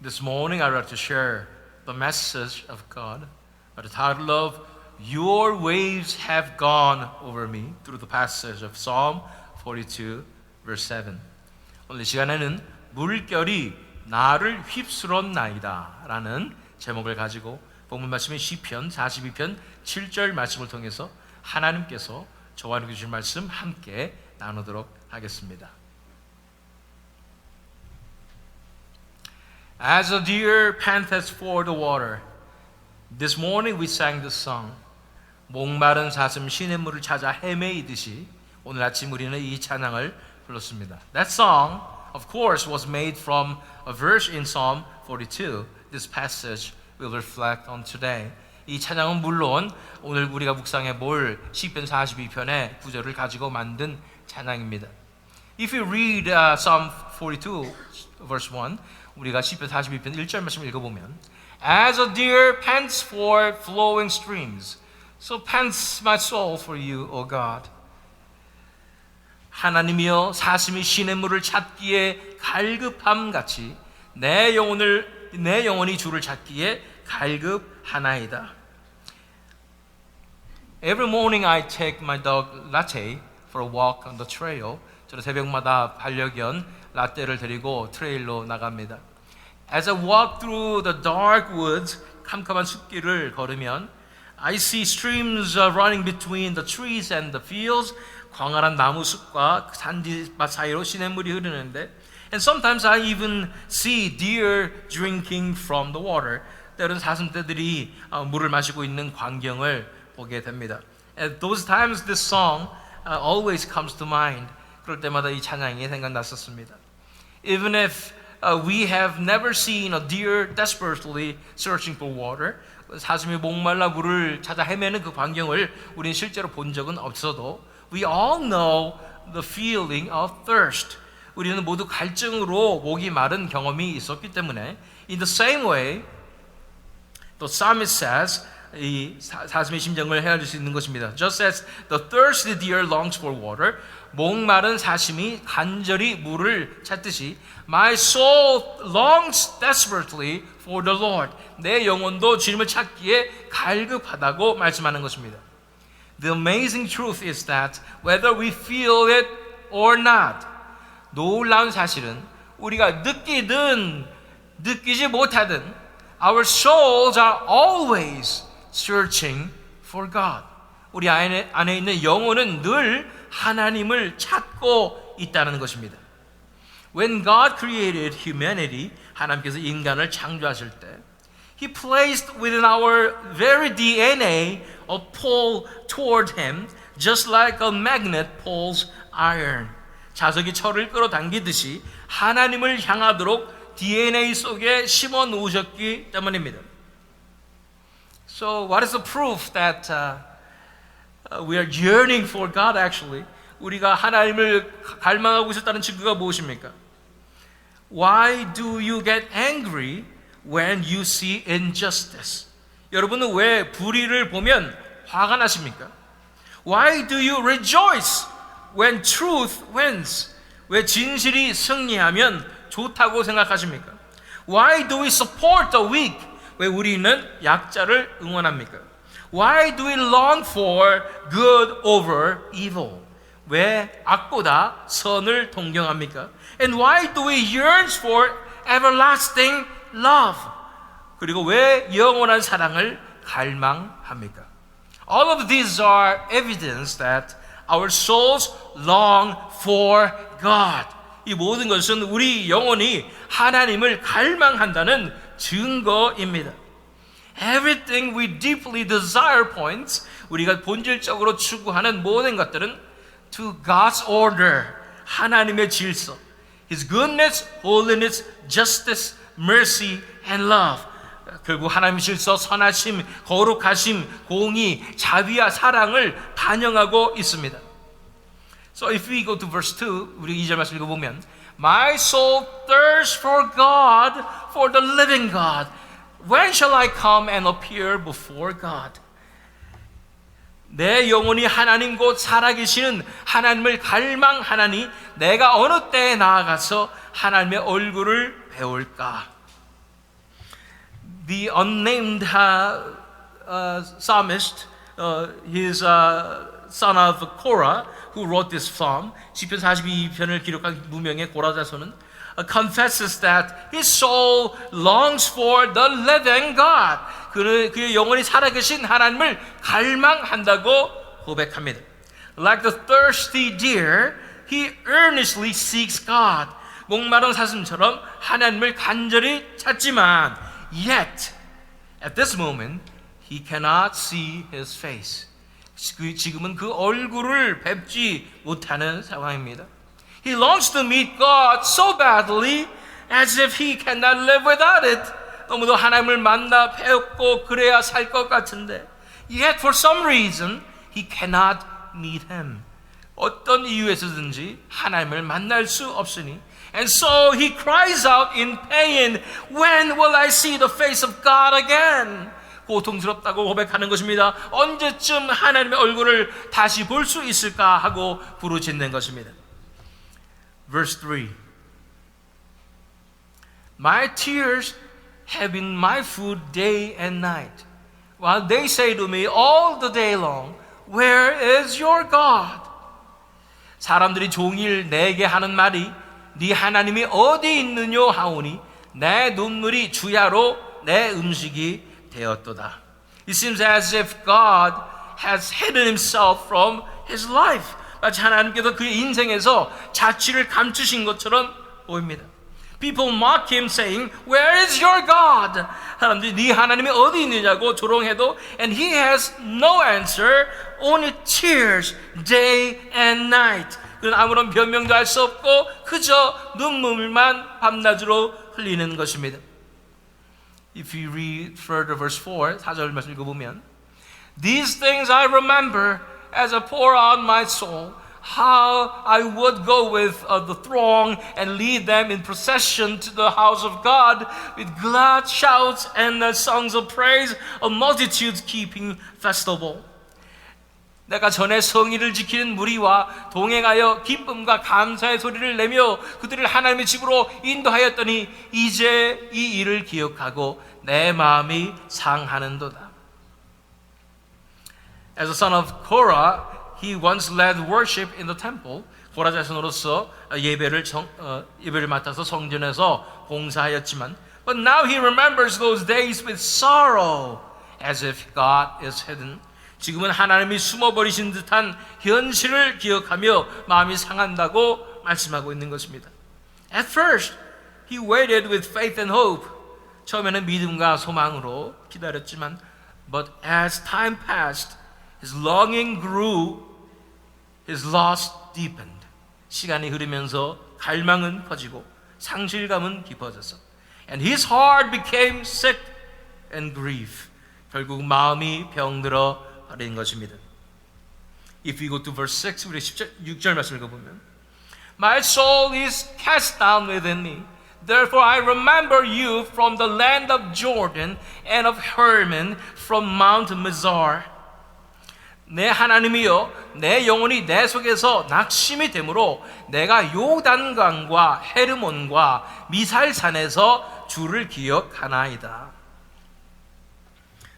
This morning I'd like to share the message of God by the title of Your Waves Have Gone Over Me through the passage of Psalm 42 verse 7. 오늘 이 시간에는 물결이 나를 휩쓸었나이다 라는 제목을 가지고 본문 말씀인 시편 42편 7절 말씀을 통해서 하나님께서 저와 함께 주신 말씀 함께 나누도록 하겠습니다. As a deer panteth for the water, this morning we sang this song. 목마른 사슴 시냇물을 찾아 헤매이듯이 오늘 아침 우리는 이 찬양을 불렀습니다. That song, of course, was made from a verse in Psalm 42. This passage will reflect on today. 이 찬양은 물론 오늘 우리가 묵상해 볼 시편 42편의 구절을 가지고 만든 찬양입니다. If you read Psalm 42 verse 1, 우리가 시편 42편 1절 말씀을 읽어보면 As a deer pants for flowing streams, so pants my soul for you, O God. 하나님이여 사슴이 시냇물을 찾기에 갈급함같이 내 영혼이 주를 찾기에 갈급하나이다. Every morning I take my dog Latte for a walk on the trail. 저는 새벽마다 반려견 라떼를 데리고 트레일로 나갑니다. As I walk through the dark woods, 캄캄한 숲길을 걸으면 I see streams running between the trees and the fields. 광활한 나무 숲과 산지밭 사이로 시냇물이 흐르는데 And sometimes I even see deer drinking from the water. 때로는 사슴떼들이 물을 마시고 있는 광경을 보게 됩니다. At those times this song always comes to mind. 그럴 때마다 이 찬양이 생각났었습니다. Even if we have never seen a deer desperately searching for water, 사슴이 목말라 물을 찾아 헤매는 그 광경을 우리는 실제로 본 적은 없어도 we all know the feeling of thirst. 우리는 모두 갈증으로 목이 마른 경험이 있었기 때문에 in the same way, the psalmist says, 이 사슴의 심정을 헤아릴 수 있는 것입니다. Just as the thirsty deer longs for water, 목마른 사슴이 간절히 물을 찾듯이 My soul longs desperately for the Lord. 내 영혼도 주님을 찾기에 갈급하다고 말씀하는 것입니다. The amazing truth is that whether we feel it or not, 놀라운 사실은 우리가 느끼든 느끼지 못하든 our souls are always searching for God. 우리 안에 있는 영혼은 늘 하나님을 찾고 있다는 것입니다. When God created humanity, 하나님께서 인간을 창조하실 때 He placed within our very DNA a pull toward Him, just like a magnet pulls iron. 자석이 철을 끌어당기듯이 하나님을 향하도록 DNA 속에 심어 놓으셨기 때문입니다. So what is the proof that we are yearning for God actually? 우리가 하나님을 갈망하고 있었다는 증거가 무엇입니까? Why do you get angry when you see injustice? 여러분은 왜 불의를 보면 화가 나십니까? Why do you rejoice when truth wins? 왜 진실이 승리하면 좋다고 생각하십니까? Why do we support the weak? 왜 우리는 약자를 응원합니까? Why do we long for good over evil? 왜 악보다 선을 동경합니까? And why do we yearn for everlasting love? 그리고 왜 영원한 사랑을 갈망합니까? All of these are evidence that our souls long for God. 이 모든 것은 우리 영혼이 하나님을 갈망한다는 증거입니다. Everything we deeply desire points, 우리가 본질적으로 추구하는 모든 것들은 to God's order, 하나님의 질서, His goodness, holiness, justice, mercy, and love. 결국 하나님의 질서, 선하심, 거룩하심, 공의, 자비와 사랑을 반영하고 있습니다. So if we go to verse 2, 우리 2절 말씀 읽어보면 My soul thirsts for God, for the living God. When shall I come and appear before God? 내 영혼이 하나님 곧 살아계시는 하나님을 갈망하나니 내가 어느 때에 나아가서 하나님의 얼굴을 배울까? the unnamed psalmist, his son of Korah, who wrote this psalm, 시편 42편을 기록한 무명의 고라 자손은 confesses that his soul longs for the living God. 그의 영혼이 살아계신 하나님을 갈망한다고 고백합니다. Like the thirsty deer, he earnestly seeks God. 목마른 사슴처럼 하나님을 간절히 찾지만 yet, at this moment, he cannot see his face. 지금은 그 얼굴을 뵙지 못하는 상황입니다. He longs to meet God so badly as if he cannot live without it. 너무도 하나님을 만나 뵙고 그래야 살 것 같은데 yet for some reason he cannot meet him. 어떤 이유에서든지 하나님을 만날 수 없으니 and so he cries out in pain, when will I see the face of God again? 고통스럽다고 고백하는 것입니다. 언제쯤 하나님의 얼굴을 다시 볼 수 있을까 하고 부르짖는 것입니다. Verse 3. My tears have been my food day and night, while they say to me all the day long, where is your God? 사람들이 종일 내게 하는 말이 네 하나님이 어디 있느뇨 하오니 내 눈물이 주야로 내 음식이 되었도다. It seems as if God has hidden himself from his life. 마치 하나님께서 그의 인생에서 자취를 감추신 것처럼 보입니다. People mock him saying, where is your God? 사람들이 네 하나님이 어디 있느냐고 조롱해도 and he has no answer, only tears day and night. 그는 아무런 변명도 할 수 없고 그저 눈물만 밤낮으로 흘리는 것입니다. If you read further verse 4, 4절 말씀 읽어보면 These things I remember as I pour out my soul, how I would go with the throng and lead them in procession to the house of God with glad shouts and songs of praise, a multitude keeping festival. 내가 전에 성의를 지키는 무리와 동행하여 기쁨과 감사의 소리를 내며 그들을 하나님의 집으로 인도하였더니 이제 이 일을 기억하고 내 마음이 상하는도다. As a son of Korah, he once led worship in the temple. 고라 자손으로서 예배를 맡아서 성전에서 봉사하였지만 but now he remembers those days with sorrow as if God is hidden. 지금은 하나님이 숨어버리신 듯한 현실을 기억하며 마음이 상한다고 말씀하고 있는 것입니다. At first, he waited with faith and hope. 처음에는 믿음과 소망으로 기다렸지만 but as time passed, his longing grew, his loss deepened. 시간이 흐르면서 갈망은 커지고 상실감은 깊어졌어. And his heart became sick and grief. 결국 마음이 병들어 버린 것입니다. If we go to verse 6, 우리 6절 말씀을 읽어보면 My soul is cast down within me. Therefore I remember you from the land of Jordan and of Hermon from Mount Mizar. 내 하나님이여 내 영혼이 내 속에서 낙심이 되므로 내가 요단강과 헤르몬과 미살산에서 주를 기억하나이다.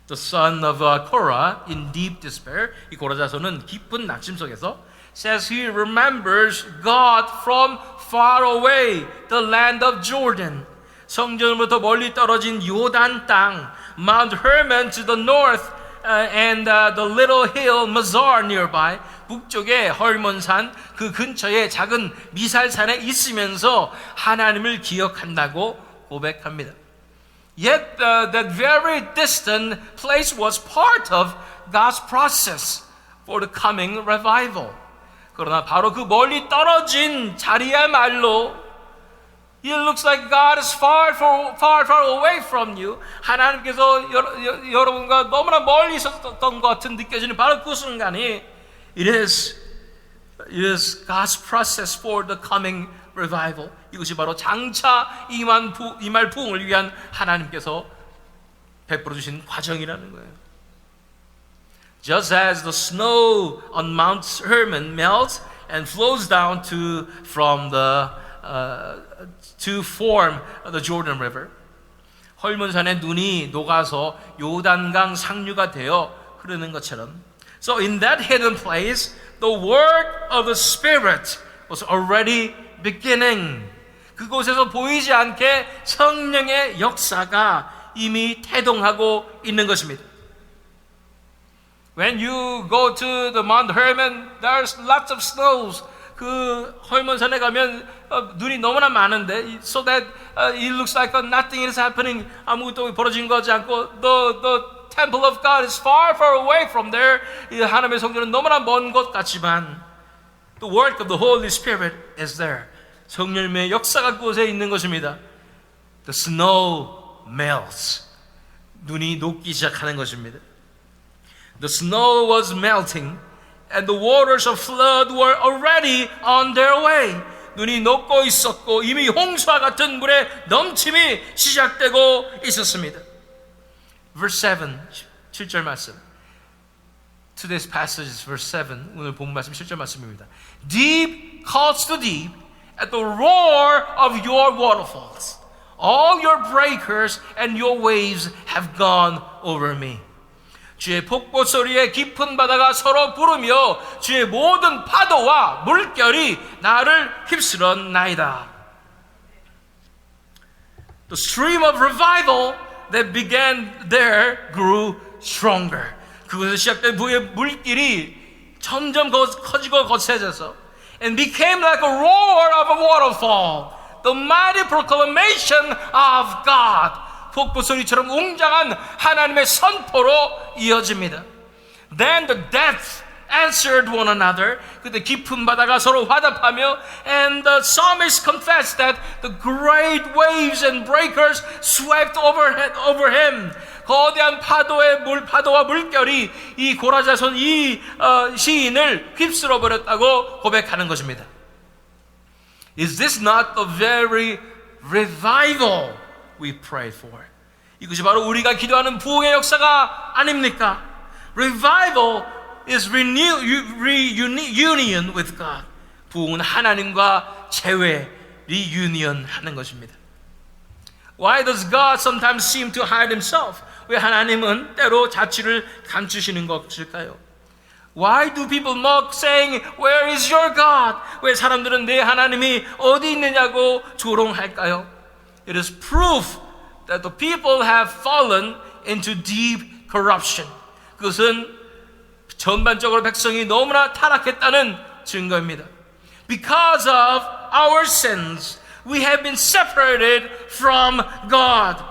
The son of Korah, in deep despair, 이 고라 자손은 깊은 낙심 속에서 says he remembers God from far away, the land of Jordan. 성전으로부터 멀리 떨어진 요단 땅, Mount Hermon to the north, and the little hill Mizar nearby. 북쪽에 헐몬산 그 근처에 작은 미살산에 있으면서 하나님을 기억한다고 고백합니다. Yet that very distant place was part of God's process for the coming revival. 그러나 바로 그 멀리 떨어진 자리야말로 It looks like God is far away from you. 하나님께서 여러분과 너무나 멀리 있었던 것 같은 느껴지는 바로 그 순간이 It is God's process for the coming revival. 이것이 바로 장차 임할 부흥을 위한 하나님께서 베풀어 주신 과정이라는 거예요. Just as the snow on Mount Hermon melts and flows down to form the Jordan River. 헐몬산에 눈이 녹아서 요단강 상류가 되어 흐르는 것처럼. So in that hidden place, the work of the Spirit was already beginning. 그곳에서 보이지 않게 성령의 역사가 이미 태동하고 있는 것입니다. When you go to the Mount Hermon, there's lots of snows. 그 헐몬산에 가면 눈이 너무나 많은데, so that it looks like nothing is happening. 아무것도 벌어진 거지 않고, the temple of God is far, far away from there. 이 하나님의 성전은 너무나 먼 것 같지만, the work of the Holy Spirit is there. 성령의 역사가 그곳에 있는 것입니다. The snow melts. 눈이 녹기 시작하는 것입니다. The snow was melting, and the waters of flood were already on their way. 눈이 녹고 있었고 이미 홍수와 같은 물의 넘침이 시작되고 있었습니다. Verse 7, 7절 말씀. Today's passage is verse 7. 오늘 본 말씀 7절 말씀입니다. Deep calls to deep at the roar of your waterfalls. All your breakers and your waves have gone over me. 주의 폭포 소리에 깊은 바다가 서로 부르며 주의 모든 파도와 물결이 나를 휩쓸었나이다. The stream of revival that began there grew stronger. 그곳에서 시작된 부의 물길이 점점 커지고 거세져서 and became like a roar of a waterfall. The mighty proclamation of God. 폭포 소리처럼 웅장한 하나님의 선포로 이어집니다. Then the depths answered one another. 그때 깊은 바다가 서로 화답하며 and the psalmist confessed that the great waves and breakers swept over him. 거대한 파도와 물결이 이 고라자손 시인을 휩쓸어 버렸다고 고백하는 것입니다. Is this not the very revival we prayed for? 이것이 바로 우리가 기도하는 부흥의 역사가 아닙니까? Revival is reunion with God. 부흥은 하나님과 재회, reunion 하는 것입니다. Why does God sometimes seem to hide himself? 왜 하나님은 때로 자취를 감추시는 것일까요? Why do people mock saying, Where is your God? 왜 사람들은 내 하나님이 어디 있느냐고 조롱할까요? It is proof that the people have fallen into deep corruption. 그것은 전반적으로 백성이 너무나 타락했다는 증거입니다. Because of our sins, we have been separated from God.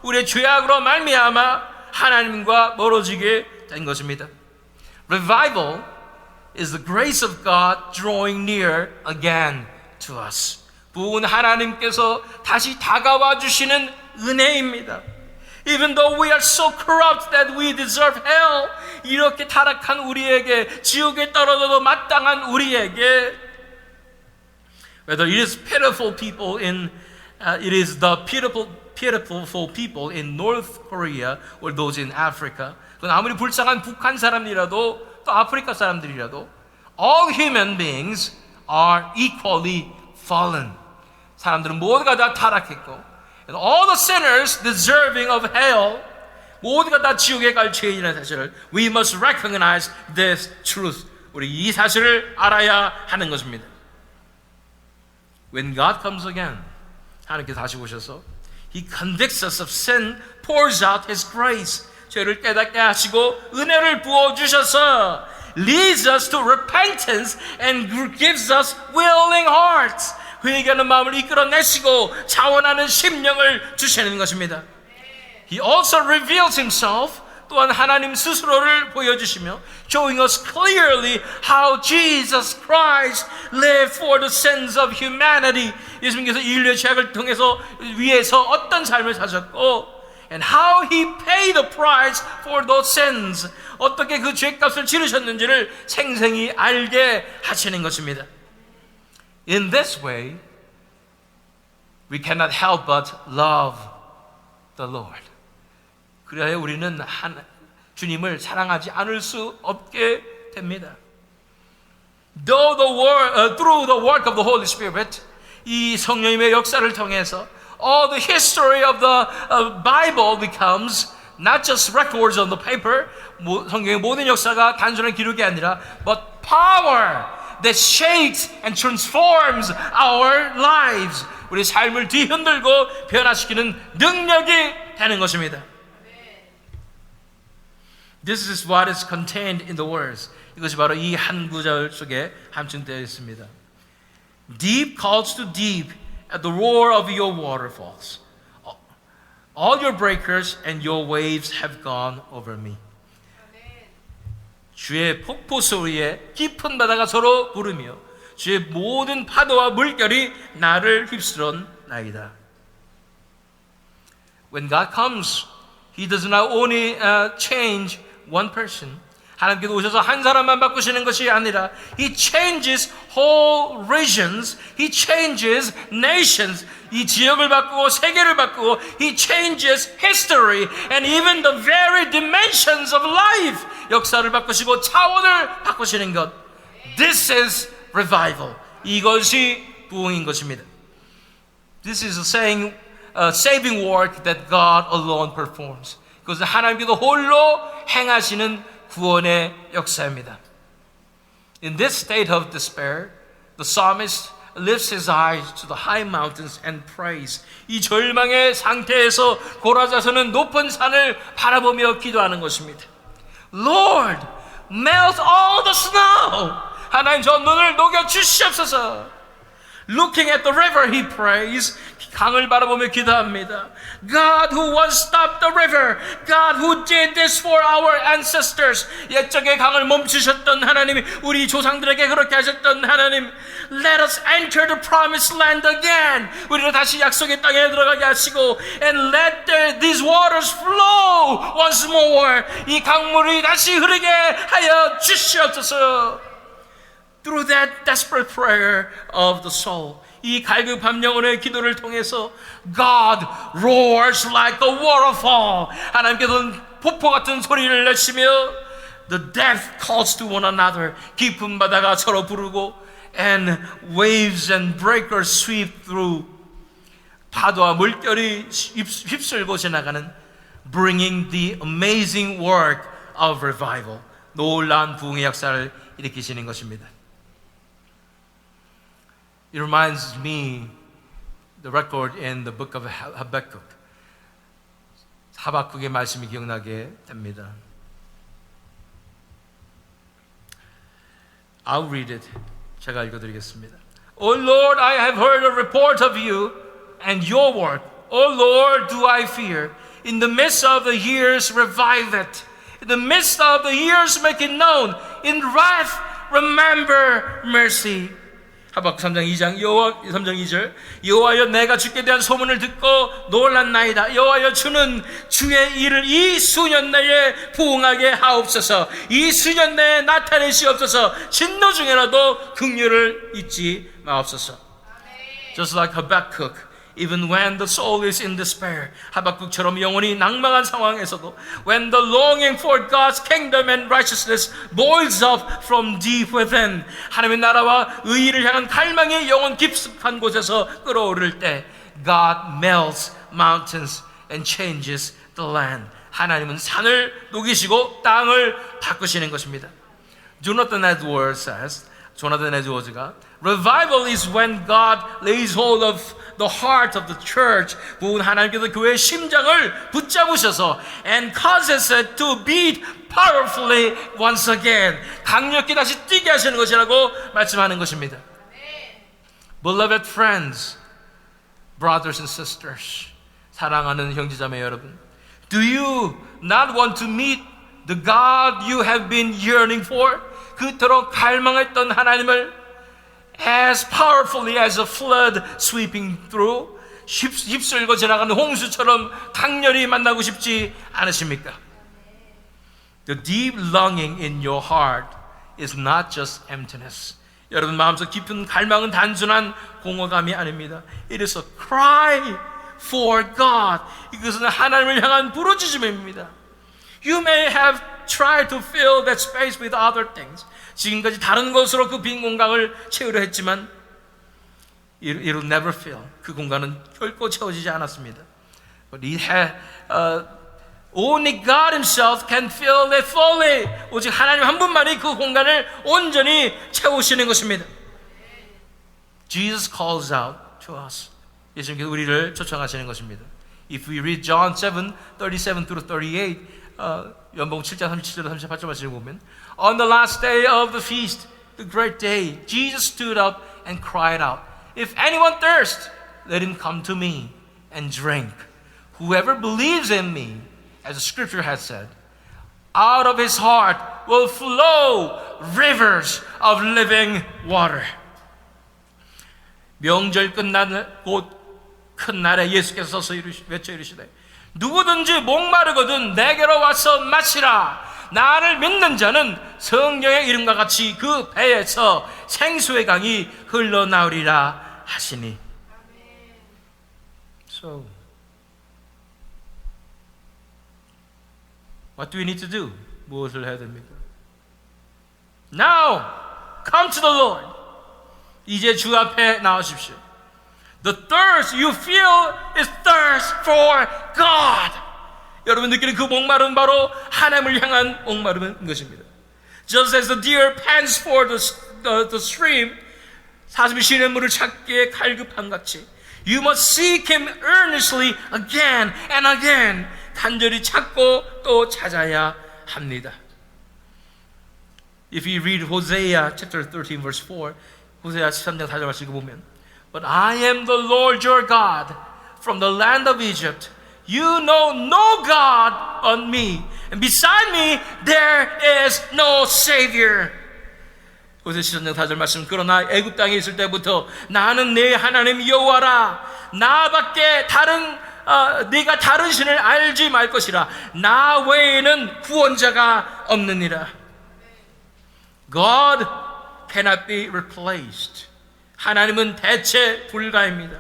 우리의 죄악으로 말미암아 하나님과 멀어지게 된 것입니다. Revival is the grace of God drawing near again to us. 부흥은 하나님께서 다시 다가와 주시는 은혜입니다. Even though we are so corrupt that we deserve hell, 이렇게 타락한 우리에게, 지옥에 떨어져도 마땅한 우리에게, whether it is pitiful people it is the pitiful people in North Korea or those in Africa. 그건 아무리 불쌍한 북한 사람이라도 또 아프리카 사람들이라도 all human beings are equally fallen. 사람들은 모두가 다 타락했고 and all the sinners deserving of hell, 모두가 다 지옥에 갈 죄인이라는 사실을 we must recognize this truth. 우리 이 사실을 알아야 하는 것입니다. When God comes again, 하나님께서 다시 오셔서 He convicts us of sin, pours out His grace. 죄를 깨닫게 하시고 은혜를 부어주셔서 leads us to repentance and gives us willing hearts. 회개하는 마음을 이끌어내시고 자원하는 심령을 주시는 것입니다. He also reveals Himself. 또한 하나님 스스로를 보여주시며 showing us clearly how Jesus Christ lived for the sins of humanity. 예수님께서 인류의 죄악을 통해서 위해서 어떤 삶을 사셨고 and how He paid the price for those sins. 어떻게 그 죄값을 치르셨는지를 생생히 알게 하시는 것입니다. In this way, we cannot help but love the Lord. 그래야 우리는 주님을 사랑하지 않을 수 없게 됩니다. Through the work of the Holy Spirit, 이 성령님의 역사를 통해서 all the history of the Bible becomes not just records on the paper, 성경의 모든 역사가 단순한 기록이 아니라 but power that shakes and transforms our lives. 우리 삶을 뒤흔들고 변화시키는 능력이 되는 것입니다. This is what is contained in the words. 이것이 바로 이 한 구절 속에 함축되어 있습니다. Deep calls to deep at the roar of your waterfalls. All your breakers and your waves have gone over me. 주의 폭포 소리에 깊은 바다가 서로 부르며 주의 모든 파도와 물결이 나를 휩쓸었나이다. When God comes, He does not only change one person. 하나님께서 오셔서 한 사람만 바꾸시는 것이 아니라 He changes whole regions. He changes nations. 이 지역을 바꾸고 세계를 바꾸고 He changes history and even the very dimensions of life. 역사를 바꾸시고 차원을 바꾸시는 것. This is revival. 이것이 부흥인 것입니다. This is a saving work that God alone performs. 그것은 하나님께서 홀로 행하시는 구원의 역사입니다. In this state of despair, the psalmist lifts his eyes to the high mountains and prays. 이 절망의 상태에서 고라자서는 높은 산을 바라보며 기도하는 것입니다. Lord, melt all the snow. 하나님 저 눈을 녹여 주시옵소서. Looking at the river, he prays. 강을 바라보며 기도합니다. God who once stopped the river, God who did this for our ancestors. 옛적에 강을 멈추셨던 하나님, 우리 조상들에게 그렇게 하셨던 하나님. Let us enter the promised land again. 우리를 다시 약속의 땅에 들어가게 하시고, and let these waters flow once more. 이 강물이 다시 흐르게 하여 주시옵소서. Through that desperate prayer of the soul. 이 갈급한 영혼의 기도를 통해서 God roars like a waterfall. 하나님께서는 폭포 같은 소리를 내시며 the depth calls to one another. 깊은 바다가 서로 부르고 and waves and breakers sweep through. 파도와 물결이 휩쓸고 지나가는 bringing the amazing work of revival. 놀라운 부흥의 역사를 일으키시는 것입니다. It reminds me the record in the book of Habakkuk. 하박국의 말씀이 기억나게 됩니다. I'll read it. 제가 읽어드리겠습니다. O Lord, I have heard a report of you and your work. O Lord, do I fear. In the midst of the years, revive it. In the midst of the years, make it known. In wrath, remember mercy. 하박국 3장 2절 여호와여 내가 주께 대한 소문을 듣고 놀랐나이다. 여호와여 주는 주의 일을 이 수년 내에 부응하게 하옵소서. 이 수년 내에 나타내시옵소서. 진노 중에라도 긍휼을 잊지 마옵소서. Just like Habakkuk, even when the soul is in despair, 하박국처럼 영혼이 낭망한 상황에서도 when the longing for God's kingdom and righteousness boils up from deep within, 하나님의 나라와 의의를 향한 갈망이 영혼 깊숙한 곳에서 끓어오를 때 God melts mountains and changes the land. 하나님은 산을 녹이시고 땅을 바꾸시는 것입니다. Jonathan Edwards가 Revival is when God lays hold of the heart of the church. 부은 하나님께서 교회의 심장을 붙잡으셔서 and causes it to beat powerfully once again. 강력히 다시 뛰게 하시는 것이라고 말씀하는 것입니다. Beloved friends, brothers and sisters, 사랑하는 형제자매 여러분, do you not want to meet the God you have been yearning for? 그토록 갈망했던 하나님을 as powerfully as a flood sweeping through, 휩쓸고 지나가는 홍수처럼 강렬히 만나고 싶지 않으십니까? The deep longing in your heart is not just emptiness. 여러분 마음속 깊은 갈망은 단순한 공허감이 아닙니다. It is a cry for God. 이것은 하나님을 향한 부르짖음입니다. You may have tried to fill that space with other things. 지금까지 다른 것으로 그 빈 공간을 채우려 했지만 It will never fill. 그 공간은 결코 채워지지 않았습니다. But only God Himself can fill it fully. 오직 하나님 한 분만이 그 공간을 온전히 채우시는 것입니다. Jesus calls out to us. 예수님께서 우리를 초청하시는 것입니다. If we read John 7:37 through 38, 연복음 7장 37절 38절 말씀을 보면, On the last day of the feast, the great day, Jesus stood up and cried out, If anyone thirsts, let him come to me and drink. Whoever believes in me, as the scripture has said, out of his heart will flow rivers of living water. 명절 끝난 곧 큰 날에 예수께서 서서 외쳐 이르시되 누구든지 목마르거든 내게로 와서 마시라. 나를 믿는 자는 성경의 이름과 같이 그 배에서 생수의 강이 흘러나오리라 하시니. So, what do we need to do? 무엇을 해야 됩니까? Now, come to the Lord. 이제 주 앞에 나오십시오. The thirst you feel is thirst for God. 여러분 느끼는 그 목마름은 바로 하나님을 향한 목마름인 것입니다. Just as the deer pants for the stream, 사슴이 쉬는 물을 찾기에 갈급한 같이, you must seek Him earnestly again and again. 간절히 찾고 또 찾아야 합니다. If you read Hosea chapter 13 verse 4, 호세아 13장 4절 말씀 보면, But I am the Lord your God from the land of Egypt. You know no God but me, and beside me there is no Savior. 호세아 13장 4절 말씀, 그러나 애굽 땅에 있을 때부터 나는 내 하나님 여호와라. 나밖에 네가 다른 신을 알지 말 것이라. 나 외에는 구원자가 없느니라. God cannot be replaced. 하나님은 대체 불가입니다.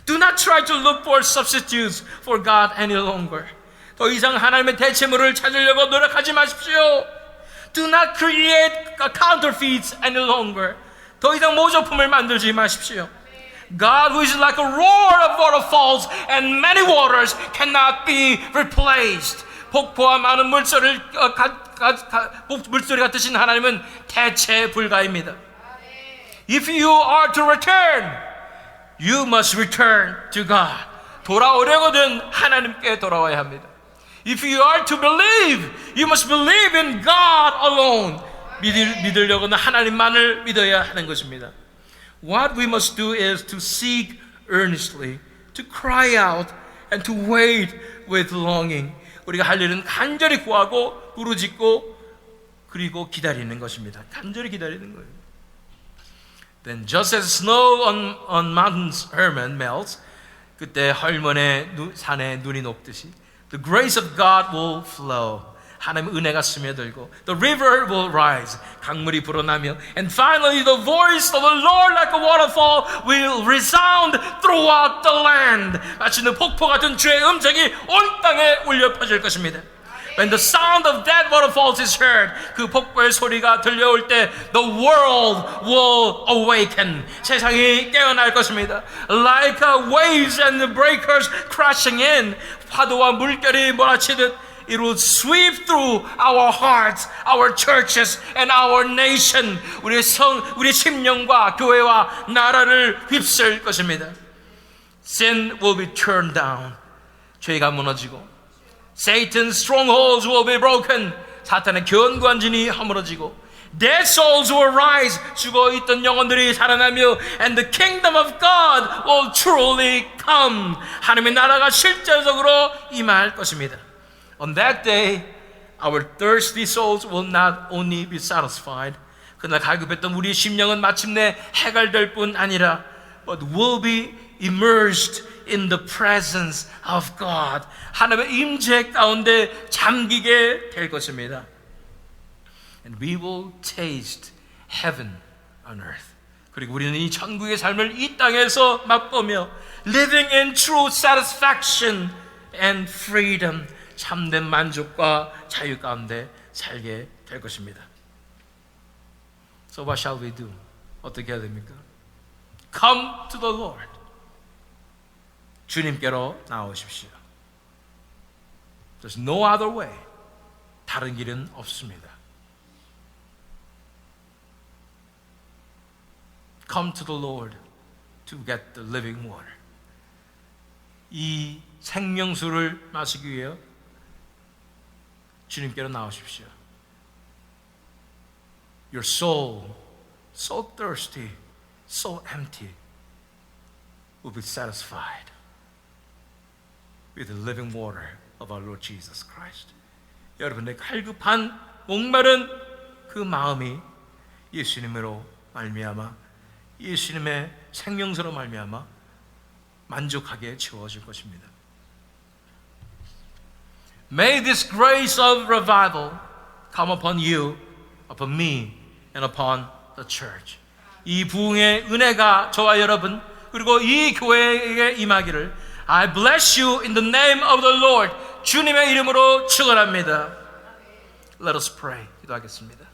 Do not try to look for substitutes for God any longer. 더 이상 하나님의 대체물을 찾으려고 노력하지 마십시오. Do not create counterfeits any longer. 더 이상 모조품을 만들지 마십시오. God, who is like a roar of waterfalls and many waters, cannot be replaced. 폭포와 많은 물소리 같으신 하나님은 대체 불가입니다. If you are to return, you must return to God. 돌아오려거든 하나님께 돌아와야 합니다. If you are to believe, you must believe in God alone. 믿으려고는 하나님만을 믿어야 하는 것입니다. What we must do is to seek earnestly, to cry out, and to wait with longing. 우리가 할 일은 간절히 구하고 부르짖고 그리고 기다리는 것입니다. 간절히 기다리는 거예요. Then just as snow on Mount Hermon melts, 그때 헐몬의 산에 눈이 녹듯이, the grace of God will flow. 하나님의 은혜가 스며들고, the river will rise. 강물이 불어나며, and finally the voice of the Lord like a waterfall will resound throughout the land. 마치는 폭포 같은 주의 음성이 온 땅에 울려 퍼질 것입니다. When the sound of that waterfalls is heard, 그 폭포의 소리가 들려올 때, the world will awaken. 세상이 깨어날 것입니다. Like waves and breakers crashing in. 파도와 물결이 몰아치듯 it will sweep through our hearts, our churches, and our nation. 우리 심령과 교회와 나라를 휩쓸 것입니다. Sin will be turned down. 죄가 무너지고, Satan's strongholds will be broken. 사탄의 견고한 진이 허물어지고, Dead souls will rise. 죽어있던 영혼들이 살아나며, and the kingdom of God will truly come. 하나님의 나라가 실제적으로 임할 것입니다. On that day, our thirsty souls will not only be satisfied. 그날 갈급했던 우리의 심령은 마침내 해결될 뿐 아니라, but will be immersed in the presence of God. 하나님의 임재 가운데 잠기게 될 것입니다. And we will taste heaven on earth. 그리고 우리는 이 천국의 삶을 이 땅에서 맛보며 living in true satisfaction and freedom. 참된 만족과 자유 가운데 살게 될 것입니다. So what shall we do? 어떻게 해야 됩니까? Come to the Lord. 주님께로 나오십시오. There's no other way. 다른 길은 없습니다. Come to the Lord to get the living water. 이 생명수를 마시기 위해 주님께로 나오십시오. Your soul, so thirsty, so empty, will be satisfied with the living water of our Lord Jesus Christ. 여러분의 갈급한 목마른 그 마음이 예수님으로 말미암아 예수님의 생명수로 말미암아 만족하게 채워질 것입니다. May this grace of revival come upon you, upon me, and upon the church. 이 부흥의 은혜가 저와 여러분 그리고 이 교회에게 임하기를 I bless you in the name of the Lord. 주님의 이름으로 축원합니다. Let us pray. 기도하겠습니다.